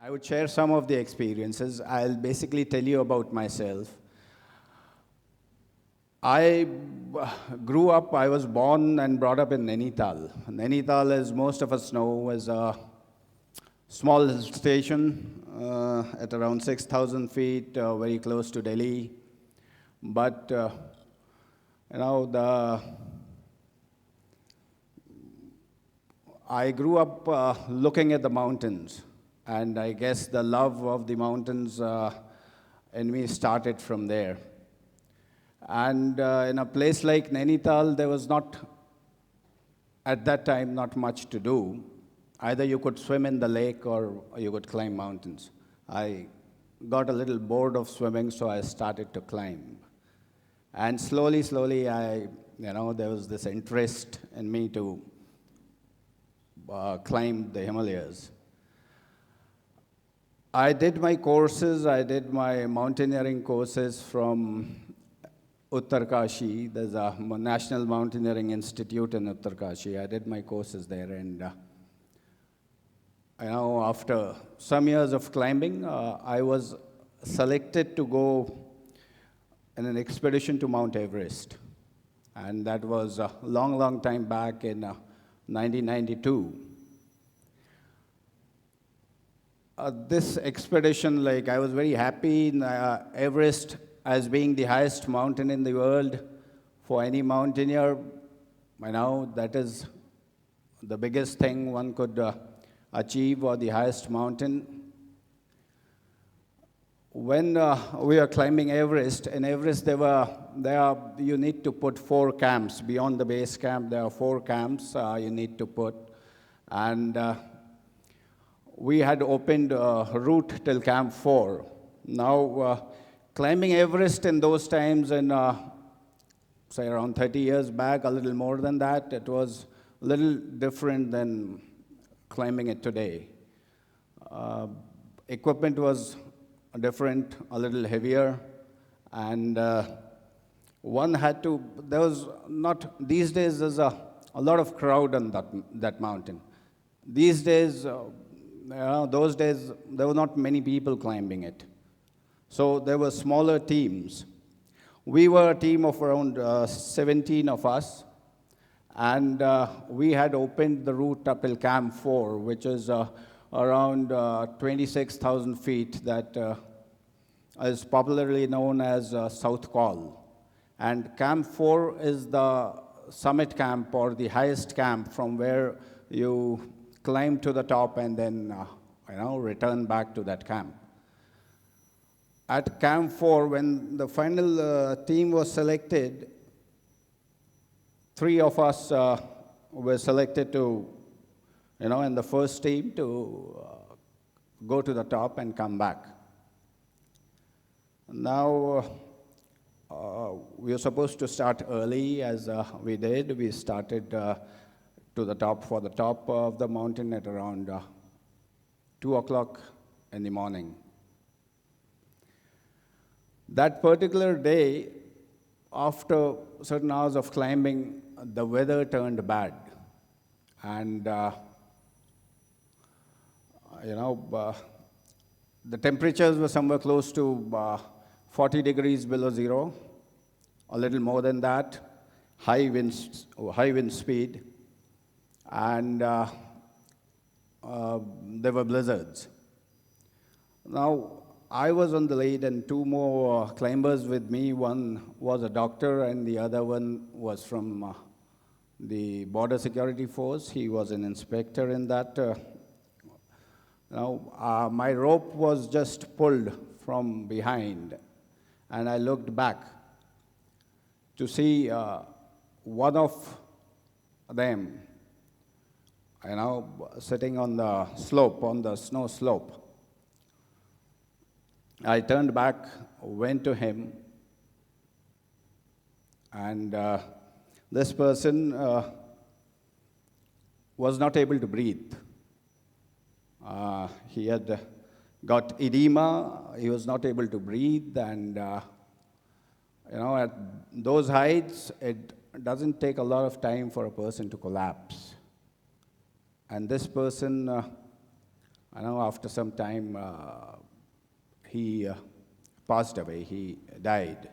I would share some of the experiences. I'll basically tell you about myself. I grew up, I was born and brought up in Nainital. Nainital, as most of us know, is a small hill station at around 6,000 feet, very close to Delhi. But, I grew up looking at the mountains, and I guess the love of the mountains in me started from there. And in a place like Nainital, there was not, at that time, not much to do. Either you could swim in the lake or you could climb mountains. I got a little bored of swimming, so I started to climb. And slowly, there was this interest in me to climb the Himalayas. I did my mountaineering courses from Uttarkashi. There's a National Mountaineering Institute in Uttarkashi. I did my courses there, and after some years of climbing, I was selected to go in an expedition to Mount Everest. And that was a long time back in 1992. This expedition, I was very happy. Everest, as being the highest mountain in the world, for any mountaineer, that is the biggest thing one could achieve, or the highest mountain. When we are climbing Everest, in Everest you need to put 4 camps. Beyond the base camp, there are 4 camps you need to put. And we had opened a route till Camp 4. Now, climbing Everest in those times, and say around 30 years back, a little more than that, it was a little different than climbing it today. Equipment was different, a little heavier, and one had to, there was not, these days there's a lot of crowd on that mountain. These days, those days, there were not many people climbing it. So there were smaller teams. We were a team of around 17 of us, and we had opened the route up till Camp 4, which is around 26,000 feet, that is popularly known as South Col. And Camp 4 is the summit camp, or the highest camp, from where you climb to the top and then return back to that camp. At Camp 4, when the final team was selected, 3 of us were selected to, in the first team, to go to the top and come back. Now, we were supposed to start early, as we did. We started for the top of the mountain at around 2 o'clock in the morning. That particular day, after certain hours of climbing, the weather turned bad. And, the temperatures were somewhere close to 40 degrees below zero, a little more than that, high wind speed, and there were blizzards. Now, I was on the lead, and 2 more climbers with me. One was a doctor, and the other one was from the Border Security Force. He was an inspector in that. My rope was just pulled from behind, and I looked back to see one of them, sitting on the slope, on the snow slope. I turned back, went to him, and this person was not able to breathe. He had got edema, he was not able to breathe, and at those heights, it doesn't take a lot of time for a person to collapse. And this person, I know after some time, he passed away. He died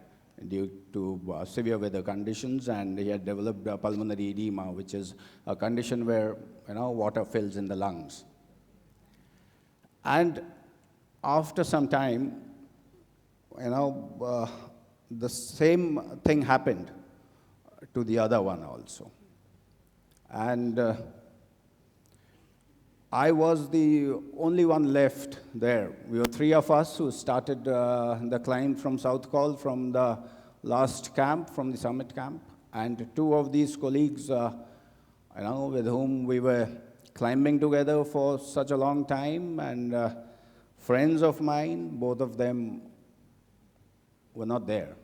due to severe weather conditions, and he had developed pulmonary edema, which is a condition where water fills in the lungs. And after some time, the same thing happened to the other one also. And I was the only one left there. We were three of us who started the climb from South Col, from the last camp, from the summit camp. And two of these colleagues, with whom we were climbing together for such a long time, and friends of mine, both of them were not there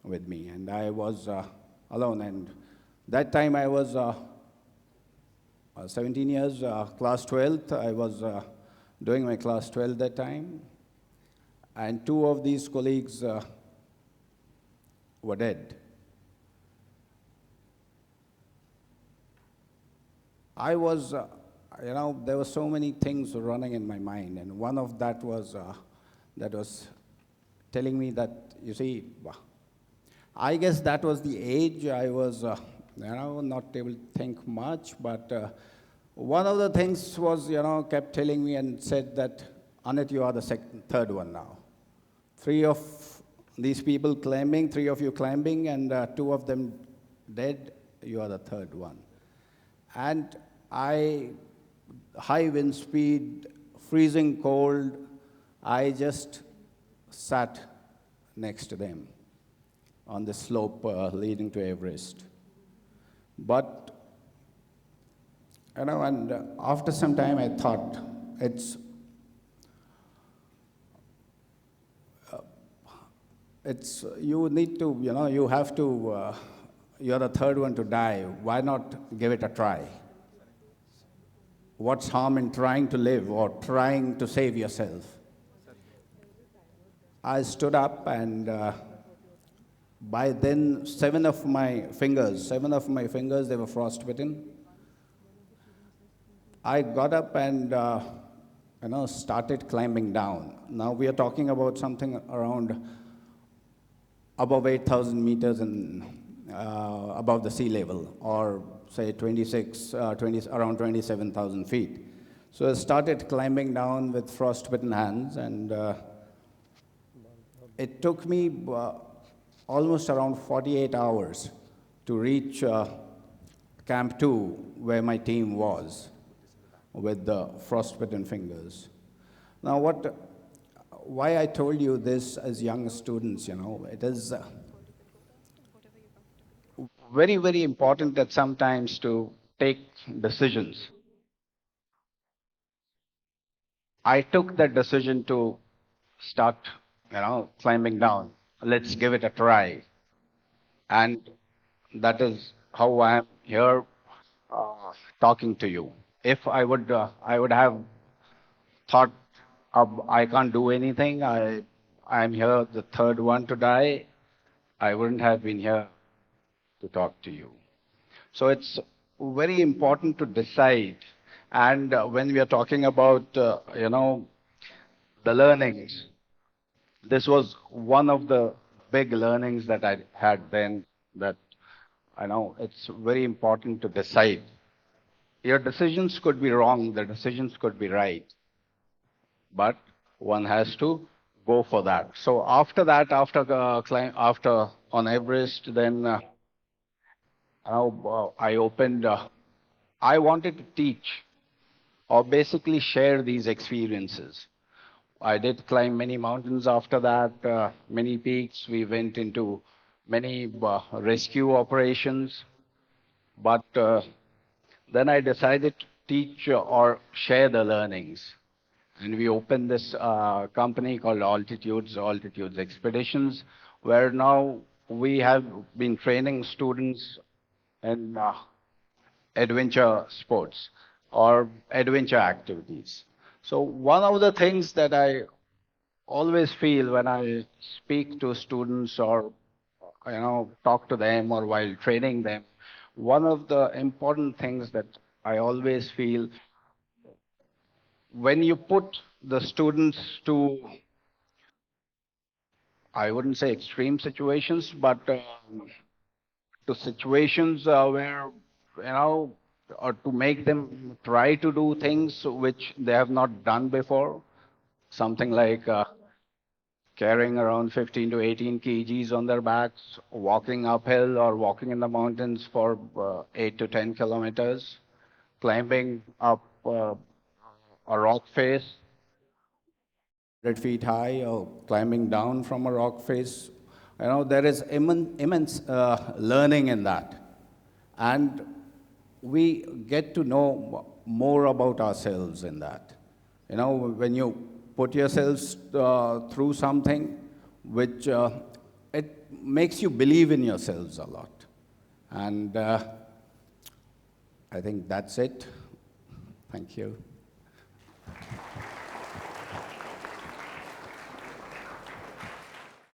with me. And I was alone. And that time I was 17 years, class 12th. I was doing my class 12 that time. And two of these colleagues were dead. I was, there were so many things running in my mind. And one of that was telling me that, you see, I guess that was the age I was, not able to think much, but one of the things was, kept telling me and said that, Anit, you are the third one now. Three of these people climbing, three of you climbing, and two of them dead, you are the third one. And high wind speed, freezing cold, I just sat next to them on the slope leading to Everest. But, and after some time I thought, you need to, you have to, you're the third one to die. Why not give it a try? What's harm in trying to live or trying to save yourself? I stood up, and by then, seven of my fingers, they were frostbitten. I got up and, started climbing down. Now we are talking about something around above 8,000 meters above the sea level, or say around 27,000 feet. So I started climbing down with frostbitten hands, and it took me almost around 48 hours to reach Camp 2, where my team was, with the frostbitten fingers. Now, why I told you this as young students, it is very, very important that sometimes to take decisions. I took that decision to start, climbing down. Let's give it a try. And that is how I am here talking to you. If I would have thought, I can't do anything, I'm here, the third one to die, I wouldn't have been here to talk to you. So it's very important to decide. And when we are talking about, the learnings, this was one of the big learnings that I had then, that I know it's very important to decide. Your decisions could be wrong, the decisions could be right, but one has to go for that. So after that, after on Everest, then I opened. I wanted to teach, or basically share these experiences. I did climb many mountains after that, many peaks. We went into many rescue operations, but then I decided to teach or share the learnings. And we opened this company called Altitudes Expeditions, where now we have been training students in adventure sports or adventure activities. So one of the things that I always feel when I speak to students, or talk to them, or while training them, one of the important things that I always feel when you put the students to, I wouldn't say extreme situations, but to situations where, or to make them try to do things which they have not done before, something like carrying around 15 to 18 kgs on their backs, walking uphill or walking in the mountains for 8 to 10 kilometers, climbing up a rock face 100 feet high or climbing down from a rock face. There is immense learning in that. And we get to know more about ourselves in that. When you put yourselves through something which it makes you believe in yourselves a lot. And I think that's it. Thank you.